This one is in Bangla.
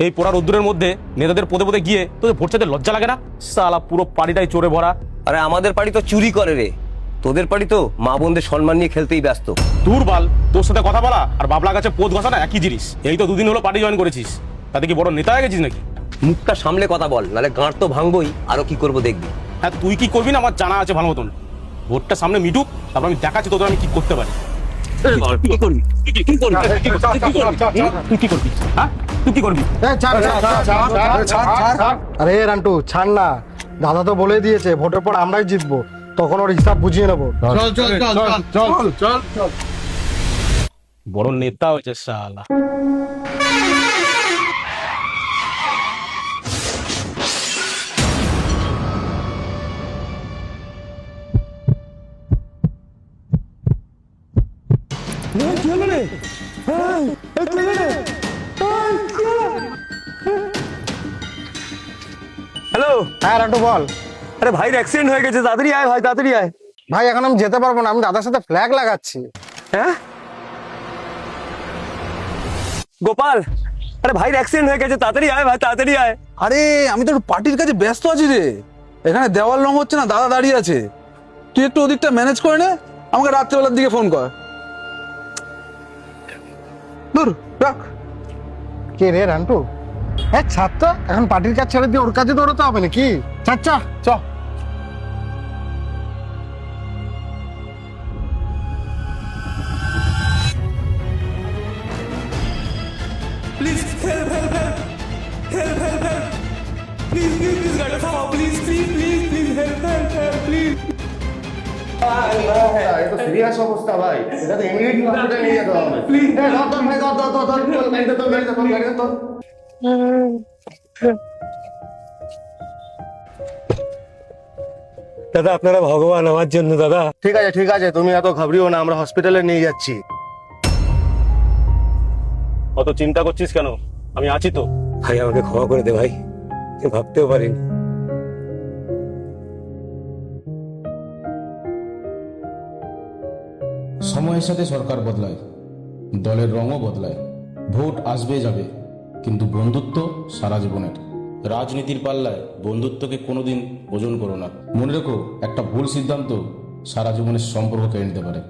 এই পোড়া রোদ্দুরের মধ্যে নেতাদের পদে পদে গিয়ে তোদের ভোট চাইতে লজ্জা লাগে না? সালা পুরো পাড়িটাই চোরে ভরা। আরে আমাদের পার্টি তো চুরি করে রে, তোদের পার্টি তো মা বোনদের সম্মান নিয়ে খেলতেই ব্যস্ত। দুর্বল, তোর সাথে কথা বলা আর বাবলা গাছে পোদ ঘষা না একই জিনিস। এই তো দুদিন হলো পার্টি জয়েন করেছিস, তাতে কি বড় নেতা হয়ে গেছিস নাকি? মুখটা সামলে কথা বল, নালে গাঁট তো ভাঙবই। আরো কি করবো দেখবি। হ্যাঁ, তুই কি করবি না আমার জানা আছে ভালো মতন। ভোটটা সামনে মিটুক, তারপর আমি দেখাচ্ছি তোদের আমি কি করতে পারি। তুই কি করবি? হ্যাঁ, তুই কি করবি? আরে রান্টু ছাড় না, দাদা তো বলে দিয়েছে ভোটের পর আমরাই জিতবো, তখন ওর হিসাব বুঝিয়ে নেবো। বড় নেতা হয়েছে শালা। হ্যালো। হ্যাঁ রান্টু বল। আরে ভাইয়ের অ্যাক্সিডেন্ট হয়ে গেছে, তাড়াতাড়ি আয় ভাই, তাড়াতাড়ি আয়। ভাই এখন আমি যেতে পারবো না, আমি দাদার সাথে ফ্ল্যাগ লাগাচ্ছি। হ্যাঁ গোপাল, আরে ভাইয়ের অ্যাক্সিডেন্ট হয়ে গেছে, তাড়াতাড়ি আয় ভাই, তাড়াতাড়ি আয়। আরে আমি তো একটু পার্টির কাছে ব্যস্ত আছি রে, এখানে দেওয়াল রং হচ্ছে না, দাদা দাঁড়িয়ে আছে, তুই একটু ওদিকটা ম্যানেজ করে নে, আমাকে রাত্রেবেলার দিকে ফোন কর। দূর রাখ। কে রে রান্টু? হ্যাঁ ছাড় তো, এখন পার্টির কাজ ছেড়ে দিয়ে ওর কাছে দৌড়াতে হবে নাকি? ছাড় চা চ। সিরিয়াস অবস্থা ভাই, এটা তো ইমিডিয়েট হসপিটালে নিয়ে যেতে হবে। প্লিজ দাদা আপনারা ভগবান আমার জন্য। দাদা ঠিক আছে, তুমি এত ঘাবড়িও না, আমরা হসপিটালে নিয়ে যাচ্ছি। অত চিন্তা করছিস কেন? আমি আছি তো। ভাই আমাকে ক্ষমা করে দে ভাই, আমি ভাবতেও পারিনি। সময়ের সাথে সরকার বদলায়, দলের রঙও বদলায়, ভোট আসবে যাবে, কিন্তু বন্ধুত্ব সারা জীবনের। রাজনীতির পাল্লায় বন্ধুত্বকে কোনোদিন ওজন করো না। মনে রেখো, একটা ভুল সিদ্ধান্ত সারা জীবনের সম্পর্ক কেড়ে নিতে পারে।